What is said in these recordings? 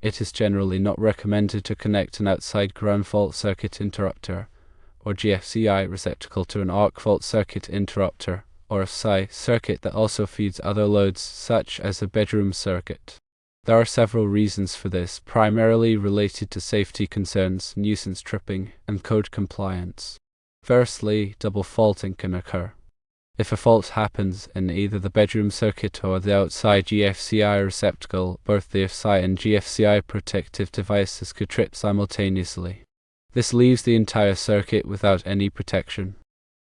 It is generally not recommended to connect an outside ground fault circuit interrupter, or GFCI receptacle, to an arc fault circuit interrupter, or AFCI circuit that also feeds other loads, such as a bedroom circuit. There are several reasons for this, primarily related to safety concerns, nuisance tripping, and code compliance. Firstly, double faulting can occur. If a fault happens in either the bedroom circuit or the outside GFCI receptacle, both the AFCI and GFCI protective devices could trip simultaneously. This leaves the entire circuit without any protection.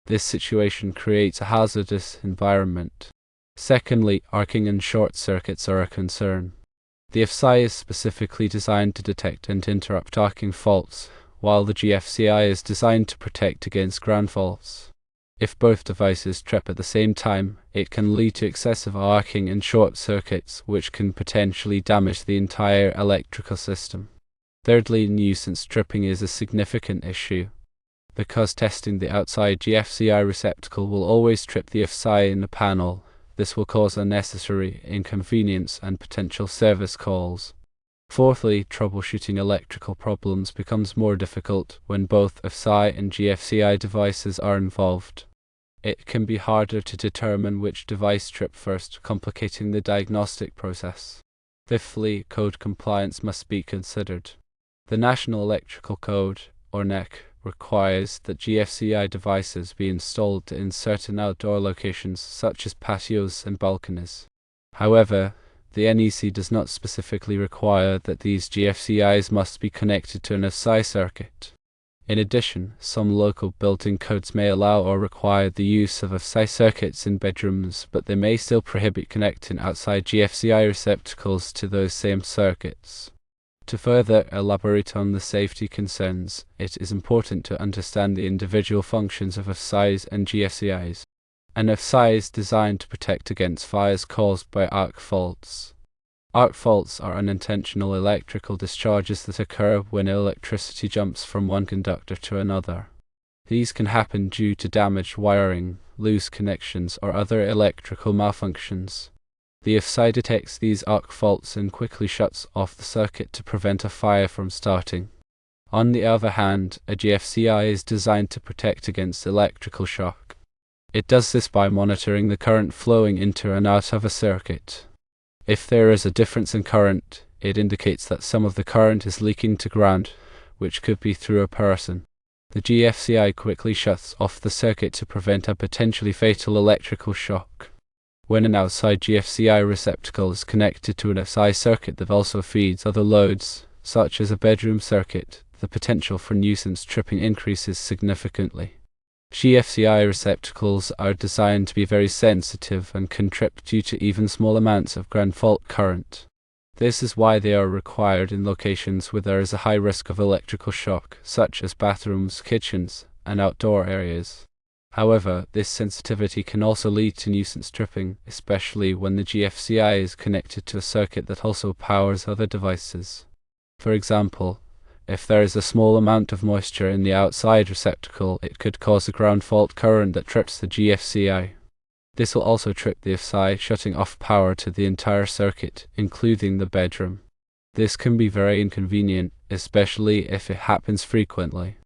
This situation creates a hazardous environment. Secondly, arcing and short circuits are a concern. The AFCI is specifically designed to detect and interrupt arcing faults, while the GFCI is designed to protect against ground faults. If both devices trip at the same time, it can lead to excessive arcing and short circuits, which can potentially damage the entire electrical system. Thirdly, nuisance tripping is a significant issue. Because testing the outside GFCI receptacle will always trip the AFCI in the panel, this will cause unnecessary inconvenience and potential service calls. Fourthly, troubleshooting electrical problems becomes more difficult when both AFCI and GFCI devices are involved. It can be harder to determine which device tripped first, complicating the diagnostic process. Fifthly, code compliance must be considered. The National Electrical Code, or NEC, requires that GFCI devices be installed in certain outdoor locations such as patios and balconies. However, the NEC does not specifically require that these GFCIs must be connected to an AFCI circuit. In addition, some local building codes may allow or require the use of AFCI circuits in bedrooms, but they may still prohibit connecting outside GFCI receptacles to those same circuits. To further elaborate on the safety concerns, it is important to understand the individual functions of AFCIs and GFCIs. An AFCI is designed to protect against fires caused by arc faults. Arc faults are unintentional electrical discharges that occur when electricity jumps from one conductor to another. These can happen due to damaged wiring, loose connections, or other electrical malfunctions. The AFCI detects these arc faults and quickly shuts off the circuit to prevent a fire from starting. On the other hand, a GFCI is designed to protect against electrical shock. It does this by monitoring the current flowing into and out of a circuit. If there is a difference in current, it indicates that some of the current is leaking to ground, which could be through a person. The GFCI quickly shuts off the circuit to prevent a potentially fatal electrical shock. When an outside GFCI receptacle is connected to an AFCI circuit that also feeds other loads, such as a bedroom circuit, the potential for nuisance tripping increases significantly. GFCI receptacles are designed to be very sensitive and can trip due to even small amounts of ground fault current. This is why they are required in locations where there is a high risk of electrical shock, such as bathrooms, kitchens, and outdoor areas. However, this sensitivity can also lead to nuisance tripping, especially when the GFCI is connected to a circuit that also powers other devices. For example, if there is a small amount of moisture in the outside receptacle, it could cause a ground fault current that trips the GFCI. This will also trip the AFCI, shutting off power to the entire circuit, including the bedroom. This can be very inconvenient, especially if it happens frequently.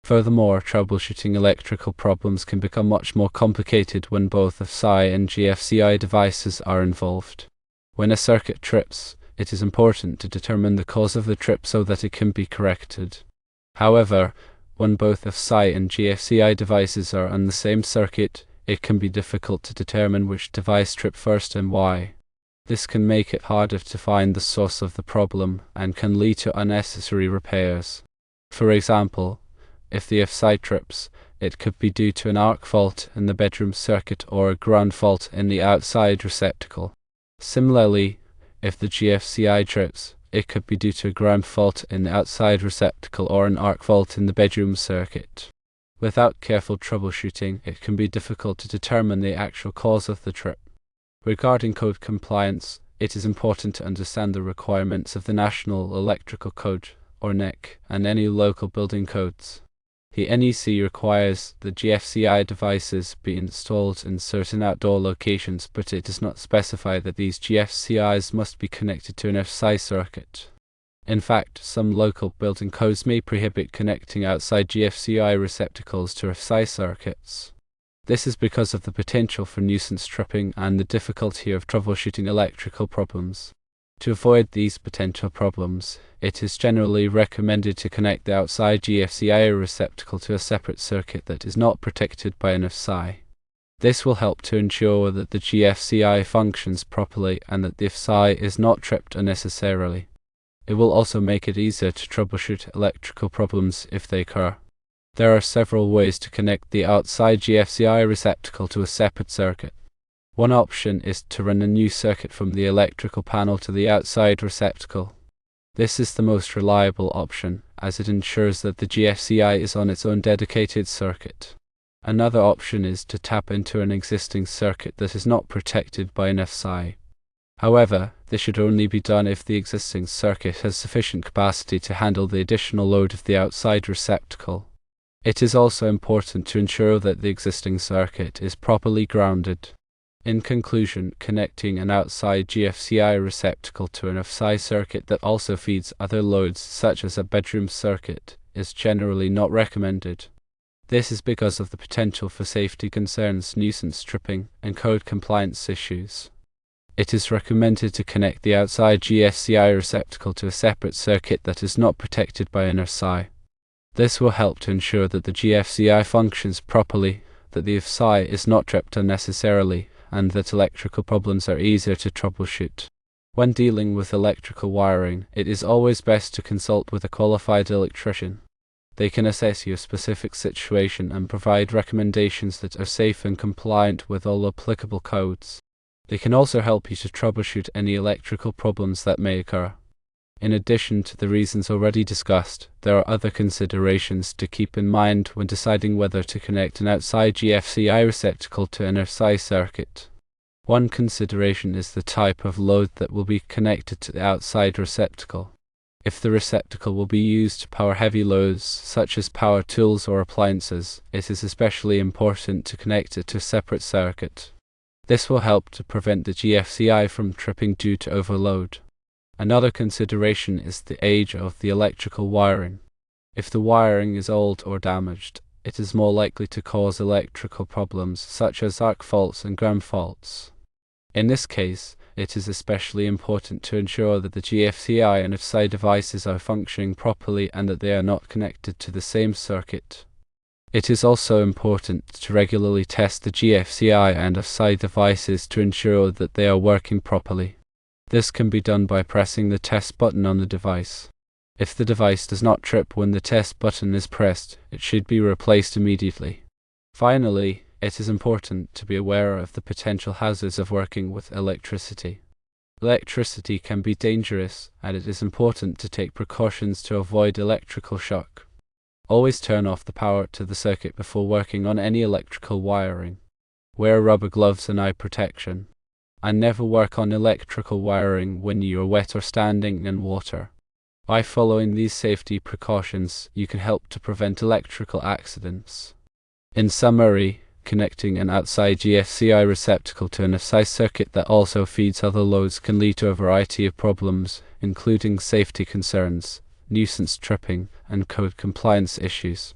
Furthermore, troubleshooting electrical problems can become much more complicated when both AFCI and GFCI devices are involved. When a circuit trips, it is important to determine the cause of the trip so that it can be corrected. However, when both AFCI and GFCI devices are on the same circuit, it can be difficult to determine which device tripped first and why. This can make it harder to find the source of the problem and can lead to unnecessary repairs. For example, if the AFCI trips, it could be due to an arc fault in the bedroom circuit or a ground fault in the outside receptacle. Similarly, if the GFCI trips, it could be due to a ground fault in the outside receptacle or an arc fault in the bedroom circuit. Without careful troubleshooting, it can be difficult to determine the actual cause of the trip. Regarding code compliance, it is important to understand the requirements of the National Electrical Code, or NEC, and any local building codes. The NEC requires the GFCI devices be installed in certain outdoor locations, but it does not specify that these GFCIs must be connected to an AFCI circuit. In fact, some local building codes may prohibit connecting outside GFCI receptacles to AFCI circuits. This is because of the potential for nuisance tripping and the difficulty of troubleshooting electrical problems. To avoid these potential problems, it is generally recommended to connect the outside GFCI receptacle to a separate circuit that is not protected by an AFCI. This will help to ensure that the GFCI functions properly and that the AFCI is not tripped unnecessarily. It will also make it easier to troubleshoot electrical problems if they occur. There are several ways to connect the outside GFCI receptacle to a separate circuit. One option is to run a new circuit from the electrical panel to the outside receptacle. This is the most reliable option, as it ensures that the GFCI is on its own dedicated circuit. Another option is to tap into an existing circuit that is not protected by an AFCI. However, this should only be done if the existing circuit has sufficient capacity to handle the additional load of the outside receptacle. It is also important to ensure that the existing circuit is properly grounded. In conclusion, connecting an outside GFCI receptacle to an AFCI circuit that also feeds other loads, such as a bedroom circuit, is generally not recommended. This is because of the potential for safety concerns, nuisance tripping, and code compliance issues. It is recommended to connect the outside GFCI receptacle to a separate circuit that is not protected by an AFCI. This will help to ensure that the GFCI functions properly, that the AFCI is not tripped unnecessarily, and that electrical problems are easier to troubleshoot. When dealing with electrical wiring, it is always best to consult with a qualified electrician. They can assess your specific situation and provide recommendations that are safe and compliant with all applicable codes. They can also help you to troubleshoot any electrical problems that may occur. In addition to the reasons already discussed, there are other considerations to keep in mind when deciding whether to connect an outside GFCI receptacle to an AFCI circuit. One consideration is the type of load that will be connected to the outside receptacle. If the receptacle will be used to power heavy loads, such as power tools or appliances, it is especially important to connect it to a separate circuit. This will help to prevent the GFCI from tripping due to overload. Another consideration is the age of the electrical wiring. If the wiring is old or damaged, it is more likely to cause electrical problems such as arc faults and ground faults. In this case, it is especially important to ensure that the GFCI and AFCI devices are functioning properly and that they are not connected to the same circuit. It is also important to regularly test the GFCI and AFCI devices to ensure that they are working properly. This can be done by pressing the test button on the device. If the device does not trip when the test button is pressed, it should be replaced immediately. Finally, it is important to be aware of the potential hazards of working with electricity. Electricity can be dangerous, and it is important to take precautions to avoid electrical shock. Always turn off the power to the circuit before working on any electrical wiring. Wear rubber gloves and eye protection. And never work on electrical wiring when you are wet or standing in water. By following these safety precautions, you can help to prevent electrical accidents. In summary, connecting an outside GFCI receptacle to an AFCI circuit that also feeds other loads can lead to a variety of problems, including safety concerns, nuisance tripping, and code compliance issues.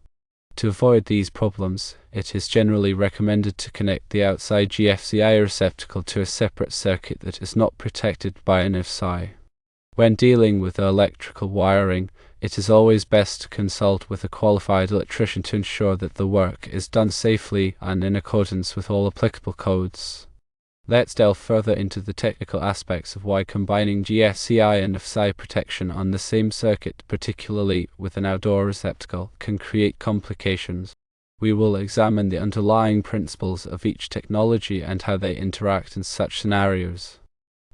To avoid these problems, it is generally recommended to connect the outside GFCI receptacle to a separate circuit that is not protected by an AFCI. When dealing with electrical wiring, it is always best to consult with a qualified electrician to ensure that the work is done safely and in accordance with all applicable codes. Let's delve further into the technical aspects of why combining GFCI and AFCI protection on the same circuit, particularly with an outdoor receptacle, can create complications. We will examine the underlying principles of each technology and how they interact in such scenarios.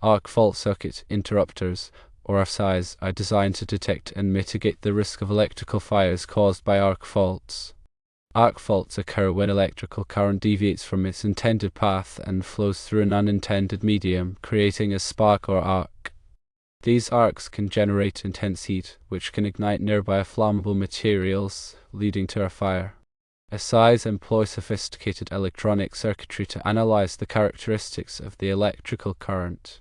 Arc fault circuit interrupters, or AFCIs, are designed to detect and mitigate the risk of electrical fires caused by arc faults. Arc faults occur when electrical current deviates from its intended path and flows through an unintended medium, creating a spark or arc. These arcs can generate intense heat, which can ignite nearby flammable materials, leading to a fire. AFCIs employ sophisticated electronic circuitry to analyze the characteristics of the electrical current.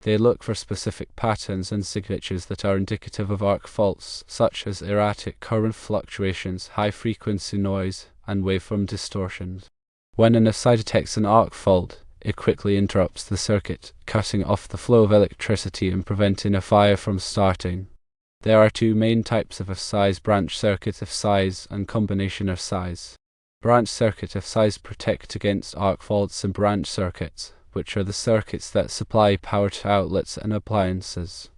They look for specific patterns and signatures that are indicative of arc faults, such as erratic current fluctuations, high-frequency noise, and waveform distortions. When an AFCI detects an arc fault, it quickly interrupts the circuit, cutting off the flow of electricity and preventing a fire from starting. There are two main types of AFCIs: branch circuit AFCIs and combination AFCIs. Branch circuit AFCIs protect against arc faults in branch circuits, which are the circuits that supply power to outlets and appliances.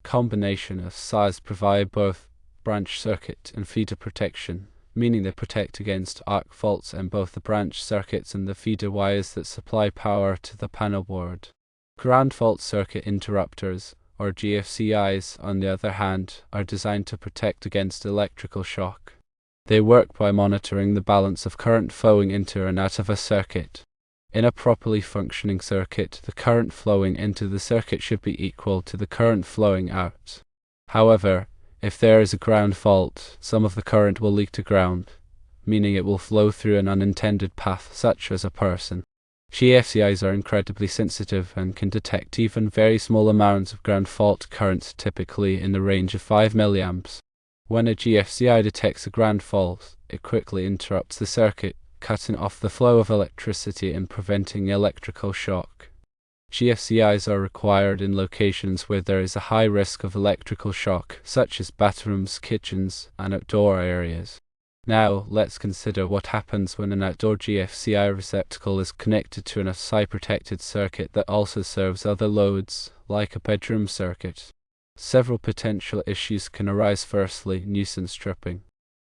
Combination AFCIs provide both branch circuit and feeder protection, meaning they protect against arc faults in both the branch circuits and the feeder wires that supply power to the panel board. Ground fault circuit interrupters, or GFCIs, on the other hand, are designed to protect against electrical shock. They work by monitoring the balance of current flowing into and out of a circuit. In a properly functioning circuit, the current flowing into the circuit should be equal to the current flowing out. However, if there is a ground fault, some of the current will leak to ground, meaning it will flow through an unintended path, such as a person. GFCIs are incredibly sensitive and can detect even very small amounts of ground fault current, typically in the range of 5 mA. When a GFCI detects a ground fault, it quickly interrupts the circuit, cutting off the flow of electricity and preventing electrical shock. GFCIs are required in locations where there is a high risk of electrical shock, such as bathrooms, kitchens, and outdoor areas. Now, let's consider what happens when an outdoor GFCI receptacle is connected to an AFCI-protected circuit that also serves other loads, like a bedroom circuit. Several potential issues can arise. Firstly, nuisance tripping.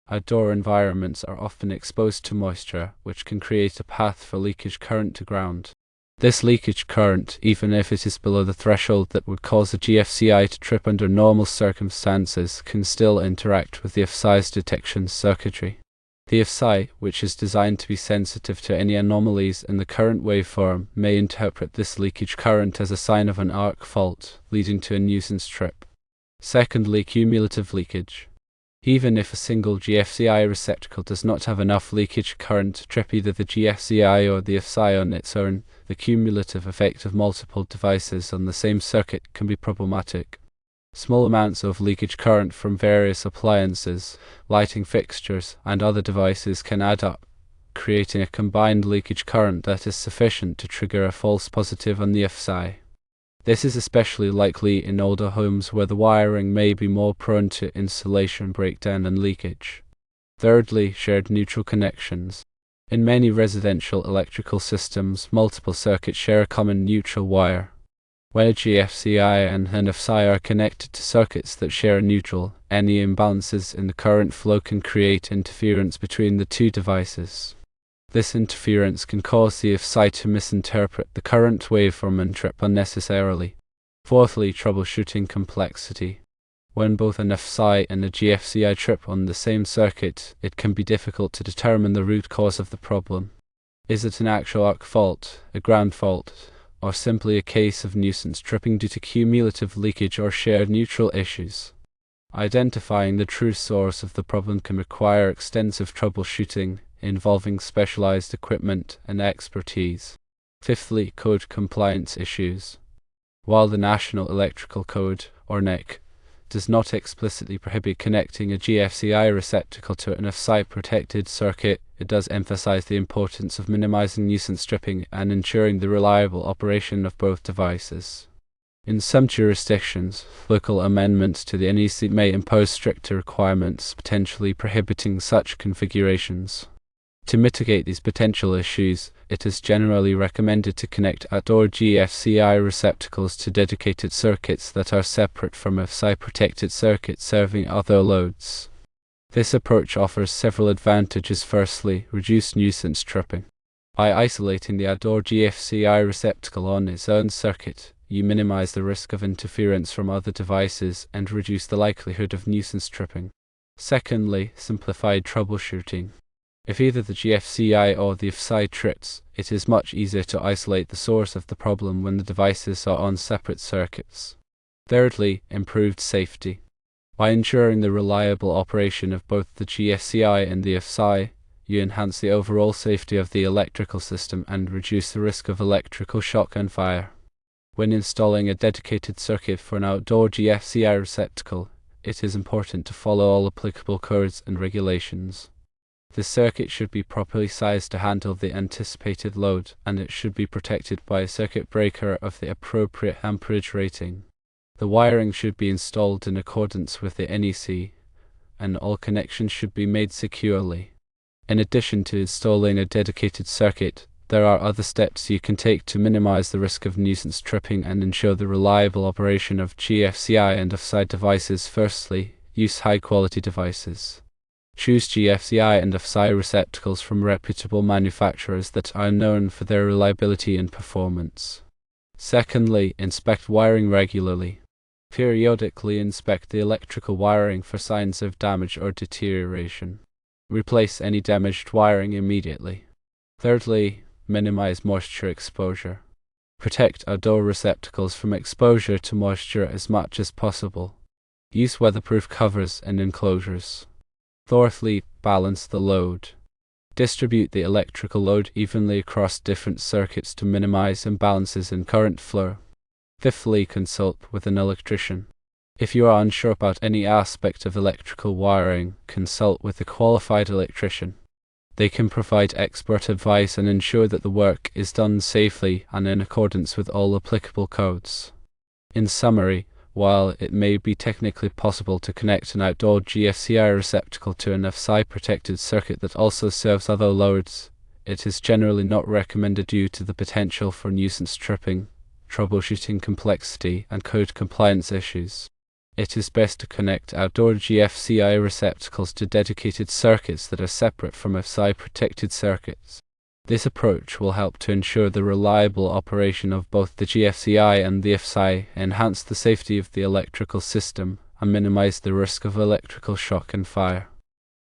Outdoor environments are often exposed to moisture, which can create a path for leakage current to ground. This leakage current, even if it is below the threshold that would cause a GFCI to trip under normal circumstances, can still interact with the AFCI's detection circuitry. The AFCI, which is designed to be sensitive to any anomalies in the current waveform, may interpret this leakage current as a sign of an arc fault, leading to a nuisance trip. Secondly, cumulative leakage. Even if a single GFCI receptacle does not have enough leakage current to trip either the GFCI or the AFCI on its own, the cumulative effect of multiple devices on the same circuit can be problematic. Small amounts of leakage current from various appliances, lighting fixtures, and other devices can add up, creating a combined leakage current that is sufficient to trigger a false positive on the AFCI. This is especially likely in older homes where the wiring may be more prone to insulation breakdown and leakage. Thirdly, shared neutral connections. In many residential electrical systems, multiple circuits share a common neutral wire. When a GFCI and an AFCI are connected to circuits that share a neutral, any imbalances in the current flow can create interference between the two devices. This interference can cause the AFCI to misinterpret the current waveform and trip unnecessarily. Fourthly, troubleshooting complexity. When both an AFCI and a GFCI trip on the same circuit, it can be difficult to determine the root cause of the problem. Is it an actual arc fault, a ground fault, or simply a case of nuisance tripping due to cumulative leakage or shared neutral issues? Identifying the true source of the problem can require extensive troubleshooting, involving specialized equipment and expertise. Fifthly, code compliance issues. While the National Electrical Code, or NEC, does not explicitly prohibit connecting a GFCI receptacle to an AFCI-protected circuit, it does emphasize the importance of minimizing nuisance tripping and ensuring the reliable operation of both devices. In some jurisdictions, local amendments to the NEC may impose stricter requirements, potentially prohibiting such configurations. To mitigate these potential issues, it is generally recommended to connect outdoor GFCI receptacles to dedicated circuits that are separate from AFCI-protected circuits serving other loads. This approach offers several advantages. Firstly, reduced nuisance tripping. By isolating the outdoor GFCI receptacle on its own circuit, you minimize the risk of interference from other devices and reduce the likelihood of nuisance tripping. Secondly, simplified troubleshooting. If either the GFCI or the AFCI trips, it is much easier to isolate the source of the problem when the devices are on separate circuits. Thirdly, improved safety. By ensuring the reliable operation of both the GFCI and the AFCI, you enhance the overall safety of the electrical system and reduce the risk of electrical shock and fire. When installing a dedicated circuit for an outdoor GFCI receptacle, it is important to follow all applicable codes and regulations. The circuit should be properly sized to handle the anticipated load, and it should be protected by a circuit breaker of the appropriate amperage rating. The wiring should be installed in accordance with the NEC, and all connections should be made securely. In addition to installing a dedicated circuit, there are other steps you can take to minimize the risk of nuisance tripping and ensure the reliable operation of GFCI and AFCI devices. Firstly, use high-quality devices. Choose GFCI and AFCI receptacles from reputable manufacturers that are known for their reliability and performance. Secondly, inspect wiring regularly. Periodically inspect the electrical wiring for signs of damage or deterioration. Replace any damaged wiring immediately. Thirdly, minimize moisture exposure. Protect outdoor receptacles from exposure to moisture as much as possible. Use weatherproof covers and enclosures. Fourthly, balance the load. Distribute the electrical load evenly across different circuits to minimize imbalances in current flow. Fifthly, consult with an electrician. If you are unsure about any aspect of electrical wiring, consult with a qualified electrician. They can provide expert advice and ensure that the work is done safely and in accordance with all applicable codes. In summary, while it may be technically possible to connect an outdoor GFCI receptacle to an AFCI protected circuit that also serves other loads, it is generally not recommended due to the potential for nuisance tripping, troubleshooting complexity, and code compliance issues. It is best to connect outdoor GFCI receptacles to dedicated circuits that are separate from AFCI protected circuits. This approach will help to ensure the reliable operation of both the GFCI and the AFCI, enhance the safety of the electrical system, and minimize the risk of electrical shock and fire.